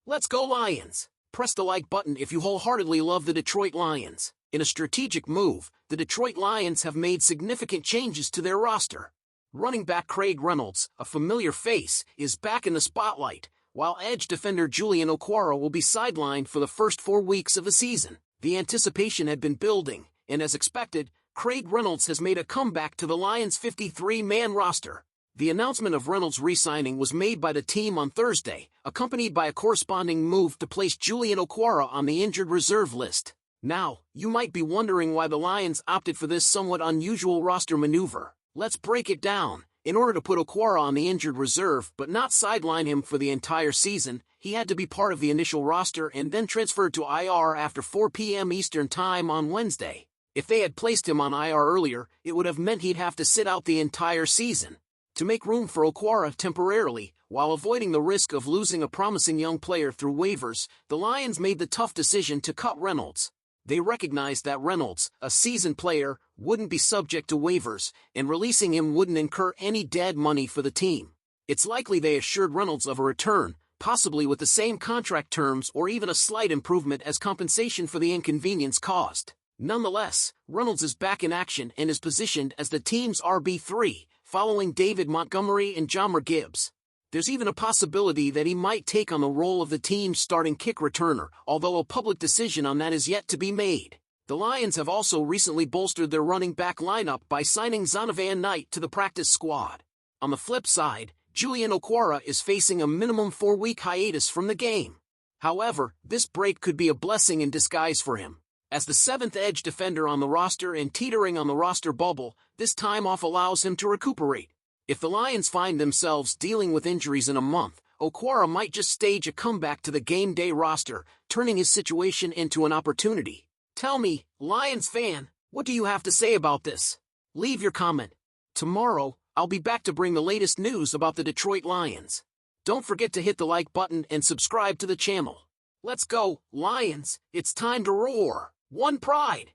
Let's go Lions! Press the like button if you wholeheartedly love the Detroit Lions. In a strategic move, the Detroit Lions have made significant changes to their roster. Running back Craig Reynolds, a familiar face, is back in the spotlight, while edge defender Julian Okwara will be sidelined for the first 4 weeks of the season. The anticipation had been building, and as expected, Craig Reynolds has made a comeback to the Lions' 53-man roster. The announcement of Reynolds' re-signing was made by the team on Thursday, accompanied by a corresponding move to place Julian Okwara on the injured reserve list. Now, you might be wondering why the Lions opted for this somewhat unusual roster maneuver. Let's break it down. In order to put Okwara on the injured reserve but not sideline him for the entire season, he had to be part of the initial roster and then transferred to IR after 4 p.m. Eastern Time on Wednesday. If they had placed him on IR earlier, it would have meant he'd have to sit out the entire season. To make room for Okwara temporarily, while avoiding the risk of losing a promising young player through waivers, the Lions made the tough decision to cut Reynolds. They recognized that Reynolds, a seasoned player, wouldn't be subject to waivers, and releasing him wouldn't incur any dead money for the team. It's likely they assured Reynolds of a return, possibly with the same contract terms or even a slight improvement as compensation for the inconvenience caused. Nonetheless, Reynolds is back in action and is positioned as the team's RB3, following David Montgomery and Jahmyr Gibbs. There's even a possibility that he might take on the role of the team's starting kick returner, although a public decision on that is yet to be made. The Lions have also recently bolstered their running back lineup by signing Zonovan Knight to the practice squad. On the flip side, Julian Okwara is facing a minimum 4-week hiatus from the game. However, this break could be a blessing in disguise for him. As the 7th edge defender on the roster and teetering on the roster bubble, this time off allows him to recuperate. If the Lions find themselves dealing with injuries in a month, Okwara might just stage a comeback to the game day roster, turning his situation into an opportunity. Tell me, Lions fan, what do you have to say about this? Leave your comment. Tomorrow, I'll be back to bring the latest news about the Detroit Lions. Don't forget to hit the like button and subscribe to the channel. Let's go, Lions, it's time to roar. One pride.